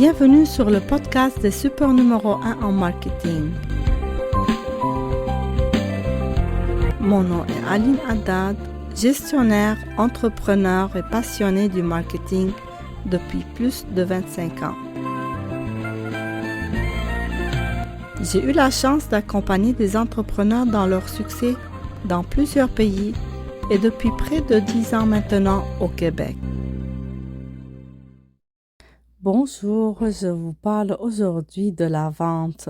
Bienvenue sur le podcast des super numéro 1 en marketing. Mon nom est Aline Haddad, gestionnaire, entrepreneur et passionnée du marketing depuis plus de 25 ans. J'ai eu la chance d'accompagner des entrepreneurs dans leur succès dans plusieurs pays et depuis près de 10 ans maintenant au Québec. Bonjour, je vous parle aujourd'hui de la vente.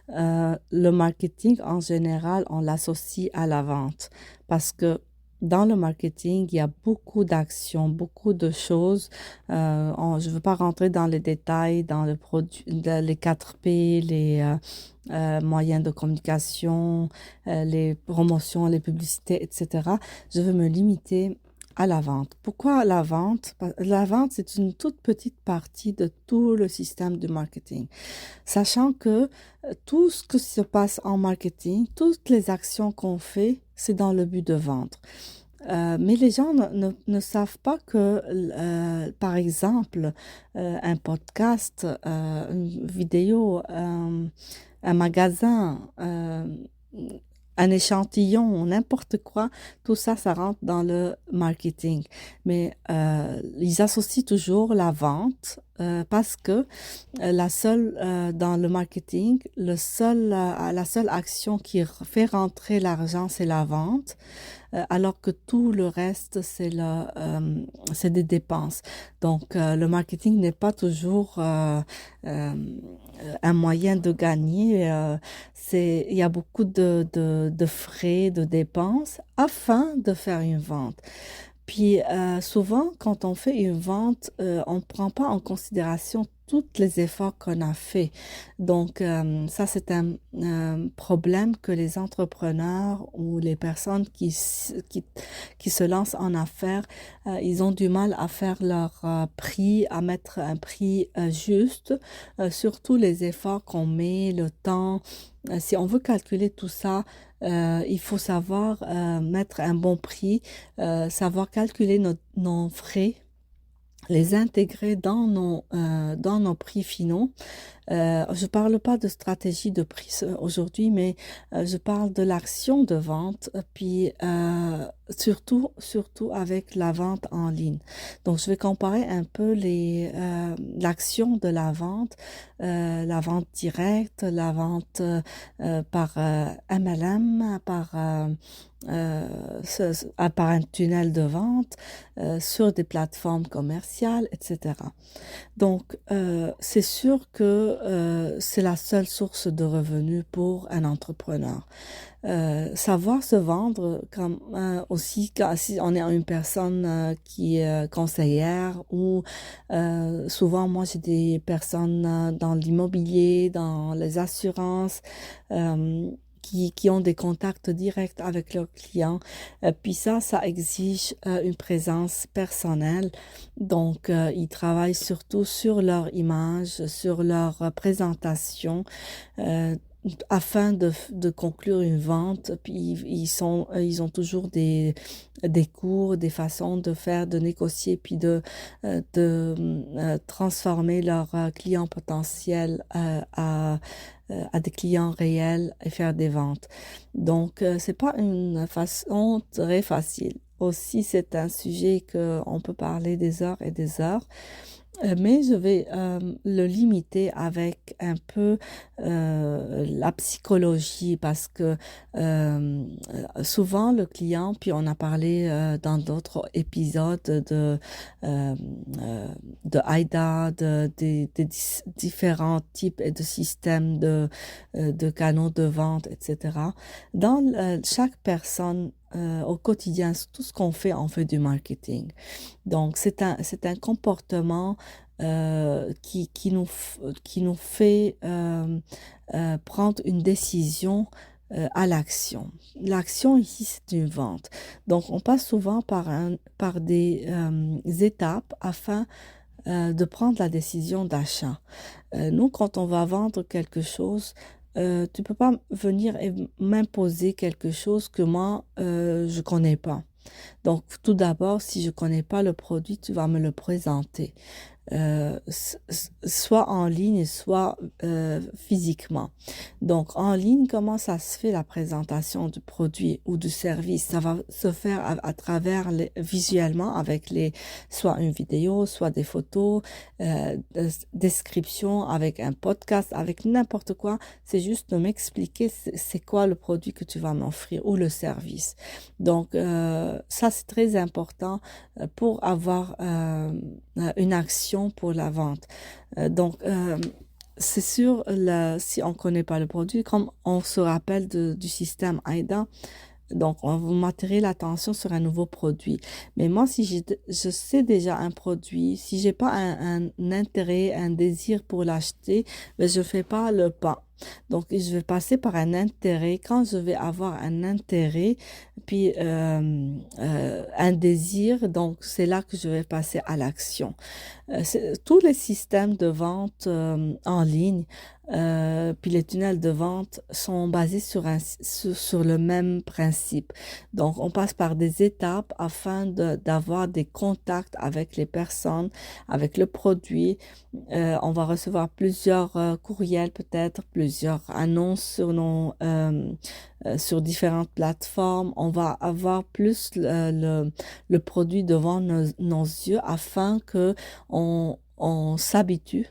Le marketing en général, on l'associe à la vente parce que dans le marketing, il y a beaucoup d'actions, beaucoup de choses. Je ne veux pas rentrer dans les détails, dans le produit, les 4P, les moyens de communication, les promotions, les publicités, etc. Je veux me limiter à la vente. Pourquoi la vente? La vente, c'est une toute petite partie de tout le système du marketing. Sachant que tout ce qui se passe en marketing, toutes les actions qu'on fait, c'est dans le but de vendre. Mais les gens ne savent pas que, par exemple, un podcast, une vidéo, un magasin, un échantillon, n'importe quoi, tout ça, ça rentre dans le marketing. Mais ils associent toujours la vente parce que dans le marketing, la seule action qui fait rentrer l'argent, c'est la vente. Alors que tout le reste, c'est des dépenses. Donc, le marketing n'est pas toujours un moyen de gagner. Il y a beaucoup de frais, de dépenses afin de faire une vente. Puis souvent, quand on fait une vente, on ne prend pas en considération tous les efforts qu'on a fait. Donc, ça, c'est un problème que les entrepreneurs ou les personnes qui se lancent en affaires, ils ont du mal à faire leur prix, à mettre un prix juste, surtout les efforts qu'on met, le temps. Si on veut calculer tout ça, il faut savoir mettre un bon prix, savoir calculer nos frais, les intégrer dans nos prix finaux. Je parle pas de stratégie de prix aujourd'hui, mais je parle de l'action de vente, puis surtout avec la vente en ligne. Donc, je vais comparer un peu l'action de la vente directe, la vente par MLM, par un tunnel de vente, sur des plateformes commerciales, etc. Donc, c'est sûr que c'est la seule source de revenus pour un entrepreneur. Savoir se vendre comme aussi si on est une personne qui est conseillère ou souvent moi j'ai des personnes dans l'immobilier, dans les assurances, qui ont des contacts directs avec leurs clients. Puis ça exige une présence personnelle. Donc, ils travaillent surtout sur leur image, sur leur présentation, afin de conclure une vente. Puis ils ont toujours des cours, des façons de faire, de négocier, puis de transformer leurs clients potentiels à des clients réels et faire des ventes. Donc, c'est pas une façon très facile. Aussi, c'est un sujet qu'on peut parler des heures et des heures. Mais je vais le limiter avec un peu la psychologie parce que souvent le client, puis on a parlé dans d'autres épisodes de AIDA, des différents types et de systèmes de canaux de vente, etc. Dans chaque personne, au quotidien, tout ce qu'on fait, on fait du marketing. Donc, c'est un comportement qui nous fait prendre une décision à l'action. L'action ici, c'est une vente. Donc, on passe souvent par des étapes afin de prendre la décision d'achat. Nous, quand on va vendre quelque chose, tu peux pas venir et m'imposer quelque chose que moi, je connais pas. Donc, tout d'abord, si je connais pas le produit, tu vas me le présenter. soit en ligne, soit physiquement. Donc, en ligne, comment ça se fait la présentation du produit ou du service? Ça va se faire à travers visuellement avec soit une vidéo, soit des photos, description avec un podcast, avec n'importe quoi. C'est juste de m'expliquer c'est quoi le produit que tu vas m'offrir ou le service. Donc, ça, c'est très important pour avoir une action pour la vente. Donc, c'est sûr, si on ne connaît pas le produit, comme on se rappelle du système AIDA, donc on va m'attirer l'attention sur un nouveau produit. Mais moi, si je sais déjà un produit, si j'ai pas un intérêt, un désir pour l'acheter, ben je fais pas le pas. Donc, je vais passer par un intérêt. Quand je vais avoir un intérêt, puis un désir, donc c'est là que je vais passer à l'action. Tous les systèmes de vente en ligne, puis les tunnels de vente sont basés sur le même principe. Donc, on passe par des étapes afin d'avoir des contacts avec les personnes, avec le produit. On va recevoir plusieurs courriels, peut-être plusieurs annonces sur différentes plateformes. On va avoir plus le produit devant nos yeux afin que on s'habitue,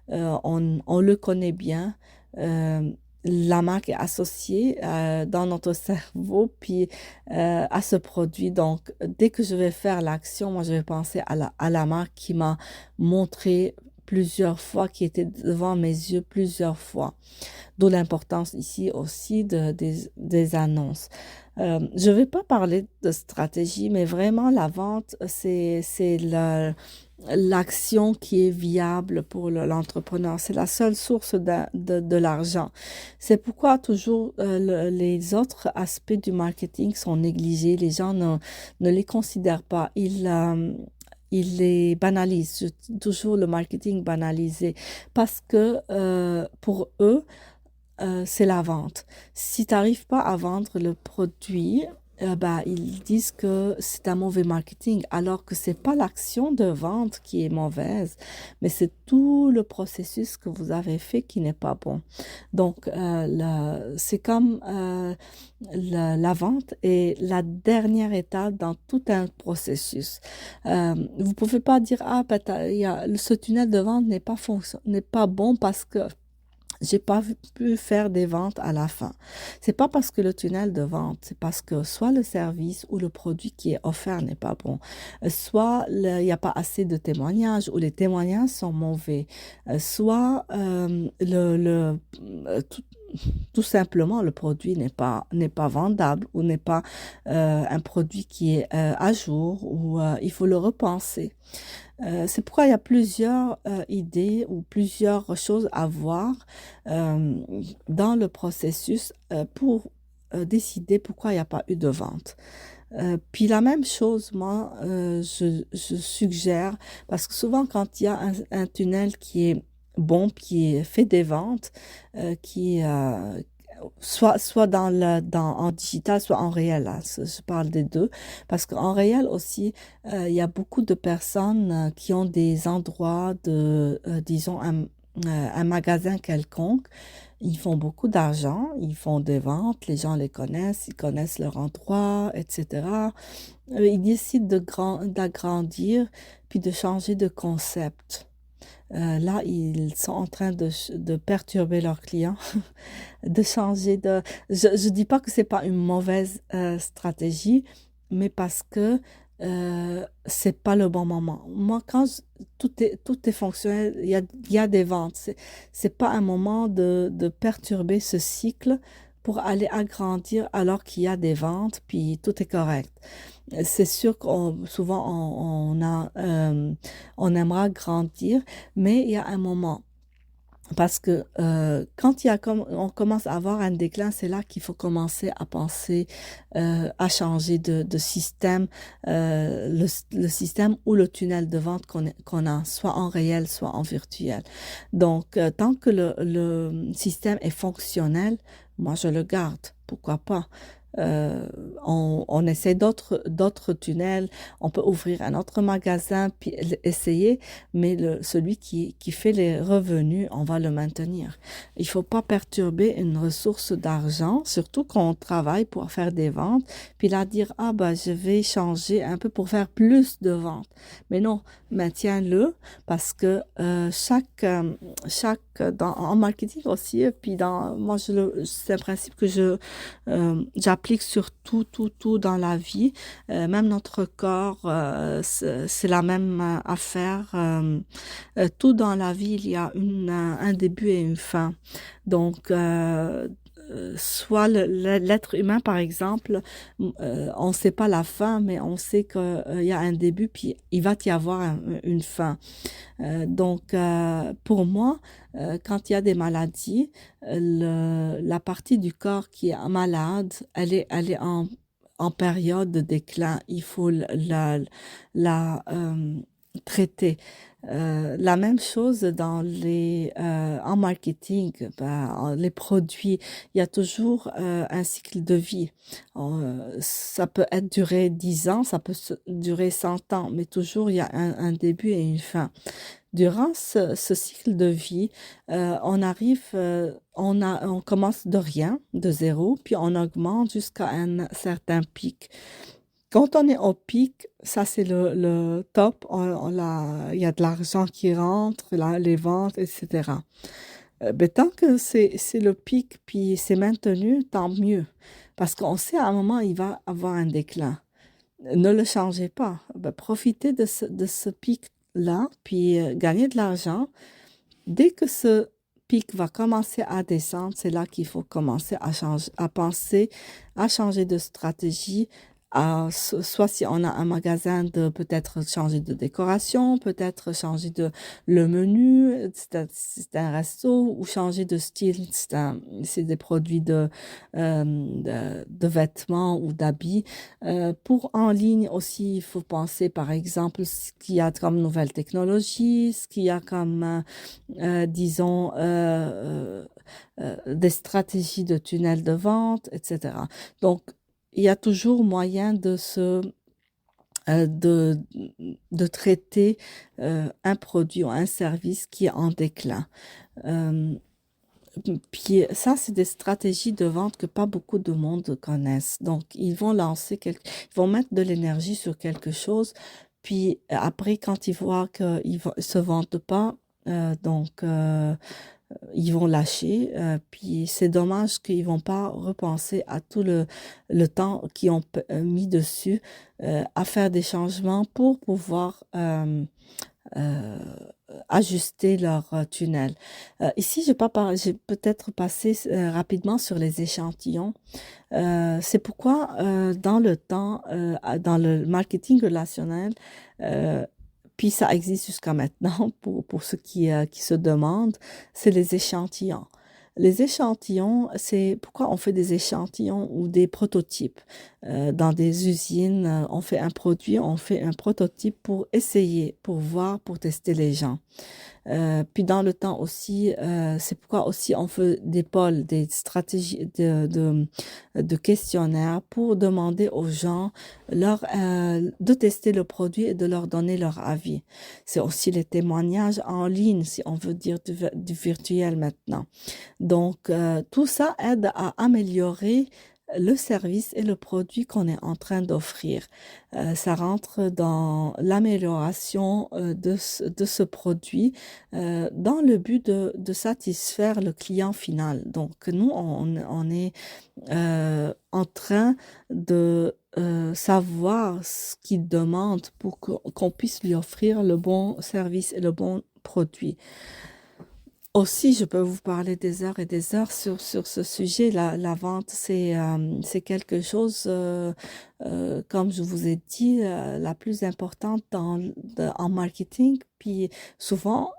on le connaît bien. euh, la marque est associée dans notre cerveau puis à ce produit. Donc, dès que je vais faire l'action, moi, je vais penser à la marque qui m'a montré plusieurs fois, qui était devant mes yeux plusieurs fois. D'où l'importance ici aussi des annonces. Je ne vais pas parler de stratégie, mais vraiment la vente, c'est l'action qui est viable pour l'entrepreneur. C'est la seule source de l'argent. C'est pourquoi toujours les autres aspects du marketing sont négligés. Les gens ne les considèrent pas. Ils les banalisent. Toujours le marketing banalisé parce que pour eux, c'est la vente. Si tu n'arrives pas à vendre le produit, bah, ils disent que c'est un mauvais marketing, alors que c'est pas l'action de vente qui est mauvaise, mais c'est tout le processus que vous avez fait qui n'est pas bon. Donc, c'est comme la vente est la dernière étape dans tout un processus. Vous pouvez pas dire, ah, ben, ce tunnel de vente n'est pas bon parce que j'ai pas pu faire des ventes à la fin. C'est pas parce que le tunnel de vente, c'est parce que soit le service ou le produit qui est offert n'est pas bon, soit il n'y a pas assez de témoignages ou les témoignages sont mauvais, soit tout simplement le produit n'est pas vendable ou n'est pas un produit qui est à jour ou il faut le repenser. C'est pourquoi il y a plusieurs idées ou plusieurs choses à voir euh, dans le processus pour décider pourquoi il n'y a pas eu de vente. Puis la même chose, moi, je suggère, parce que souvent quand il y a un tunnel qui est bon, qui fait des ventes, qui soit en digital, soit en réel. Là. Je parle des deux. Parce qu'en réel aussi, il y a beaucoup de personnes qui ont des endroits disons, un magasin quelconque. Ils font beaucoup d'argent, ils font des ventes, les gens les connaissent, ils connaissent leur endroit, etc. Ils décident d'agrandir puis de changer de concept. Là, ils sont en train de perturber leurs clients, de changer de... Je dis pas que c'est pas une mauvaise stratégie, mais parce que c'est pas le bon moment. Moi, tout est fonctionnel, il y a des ventes. C'est pas un moment de perturber ce cycle pour aller agrandir alors qu'il y a des ventes, puis tout est correct. C'est sûr qu'on souvent on aimera grandir, mais il y a un moment. Parce que quand il y a comme on commence à avoir un déclin, c'est là qu'il faut commencer à penser à changer de système, le système ou le tunnel de vente qu'on a, soit en réel, soit en virtuel. Donc, tant que le système est fonctionnel, moi je le garde. Pourquoi pas? euh, on essaie d'autres tunnels, on peut ouvrir un autre magasin, puis essayer, mais celui qui fait les revenus, on va le maintenir. Il faut pas perturber une ressource d'argent, surtout quand on travaille pour faire des ventes, puis là dire, ah bah je vais changer un peu pour faire plus de ventes. Mais non, maintiens-le parce que en marketing aussi, et puis moi c'est un principe que j'applique sur tout dans la vie. Même notre corps, c'est la même affaire. Tout dans la vie, il y a un début et une fin. Donc, soit l'être humain, par exemple, on ne sait pas la fin, mais on sait qu'il y a un début, puis il va y avoir une fin. Donc, pour moi, quand il y a des maladies, la partie du corps qui est malade, elle est en période de déclin. Il faut la traiter. La même chose en marketing, les produits, il y a toujours un cycle de vie. Ça peut être duré 10 ans, ça peut durer 100 ans, mais toujours il y a un début et une fin. Durant ce cycle de vie, on commence de rien, de zéro, puis on augmente jusqu'à un certain pic. Quand on est au pic, ça c'est le top, il y a de l'argent qui rentre, là, les ventes, etc. Ben, tant que c'est le pic, puis c'est maintenu, tant mieux. Parce qu'on sait à un moment, il va avoir un déclin. Ne le changez pas. Ben, profitez de ce pic-là, puis gagnez de l'argent. Dès que ce pic va commencer à descendre, c'est là qu'il faut commencer à penser, à changer de stratégie. Soit si on a un magasin, de peut-être changer de décoration, peut-être changer le menu, c'est un resto, ou changer de style, c'est des produits de vêtements ou d'habits. Pour en ligne aussi, il faut penser par exemple ce qu'il y a comme nouvelles technologies, ce qu'il y a comme disons, des stratégies de tunnel de vente, etc. Donc, il y a toujours moyen euh, de, de traiter un produit ou un service qui est en déclin. Euh, Puis ça, c'est des stratégies de vente que pas beaucoup de monde connaissent. Donc, ils vont mettre de l'énergie sur quelque chose, puis après, quand ils voient qu'ils se vendent pas, donc ils vont lâcher. Puis c'est dommage qu'ils vont pas repenser à tout le temps qu'ils ont mis dessus à faire des changements pour pouvoir euh, ajuster leur tunnel. Ici, j'ai peut-être passé rapidement sur les échantillons. C'est pourquoi dans le marketing relationnel, euh, puis ça existe jusqu'à maintenant pour ceux qui se demandent, c'est les échantillons. Les échantillons, c'est pourquoi on fait des échantillons ou des prototypes. Dans des usines, on fait un produit, on fait un prototype pour essayer, pour voir, pour tester les gens. Puis dans le temps aussi, c'est pourquoi aussi on fait des polls, des stratégies de questionnaires pour demander aux gens de tester le produit et de leur donner leur avis. C'est aussi les témoignages en ligne, si on veut dire du virtuel maintenant. Donc, tout ça aide à améliorer le service et le produit qu'on est en train d'offrir. Ça rentre dans l'amélioration de ce produit dans le but de satisfaire le client final. Donc, nous, on est en train de savoir ce qu'il demande pour qu'on puisse lui offrir le bon service et le bon produit. Aussi, je peux vous parler des heures et des heures sur ce sujet. La vente, c'est quelque chose, comme je vous ai dit, la plus importante en marketing. Puis souvent,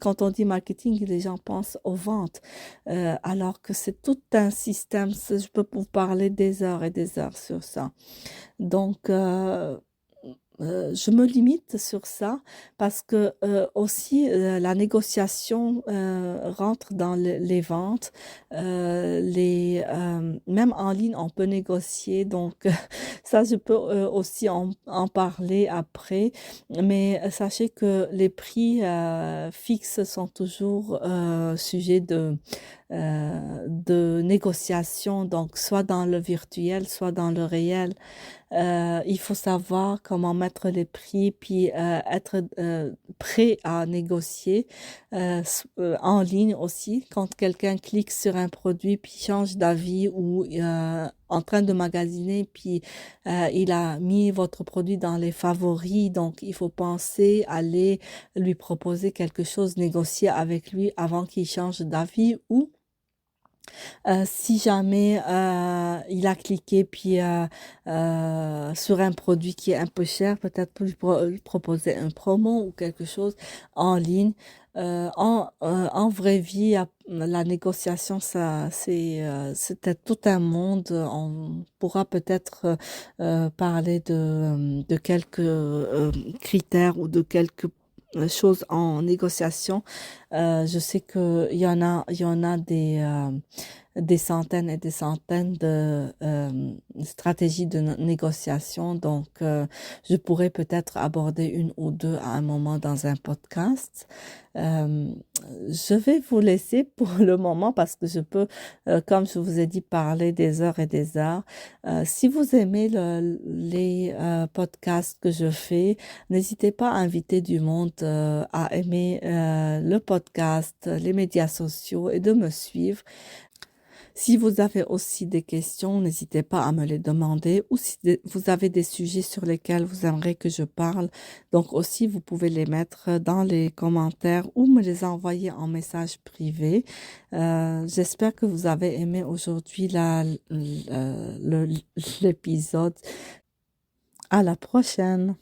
quand on dit marketing, les gens pensent aux ventes, alors que c'est tout un système. Je peux vous parler des heures et des heures sur ça. Donc, je me limite sur ça parce que aussi la négociation rentre dans les ventes. Même en ligne, on peut négocier. Donc, ça, je peux aussi en parler après. Mais sachez que les prix fixes sont toujours sujets de négociation. Donc, soit dans le virtuel, soit dans le réel. Il faut savoir comment mettre les prix, puis être prêt à négocier en ligne aussi. Quand quelqu'un clique sur un produit, puis change d'avis ou en train de magasiner, puis il a mis votre produit dans les favoris, donc il faut penser aller lui proposer quelque chose, négocier avec lui avant qu'il change d'avis ou si jamais il a cliqué puis sur un produit qui est un peu cher, peut-être lui proposer un promo ou quelque chose en ligne. En vraie vie, la négociation, c'était tout un monde. On pourra peut-être parler de quelques critères ou de quelques choses en négociation. Je sais que il y en a des centaines et des centaines de stratégies de négociation. Donc, je pourrais peut-être aborder une ou deux à un moment dans un podcast. Euh, je vais vous laisser pour le moment parce que je peux, comme je vous ai dit, parler des heures et des heures. Si vous aimez les podcasts que je fais, n'hésitez pas à inviter du monde à aimer le podcast, les médias sociaux et de me suivre. Si vous avez aussi des questions, n'hésitez pas à me les demander ou si vous avez des sujets sur lesquels vous aimeriez que je parle. Donc aussi, vous pouvez les mettre dans les commentaires ou me les envoyer en message privé. J'espère que vous avez aimé aujourd'hui l'épisode. À la prochaine.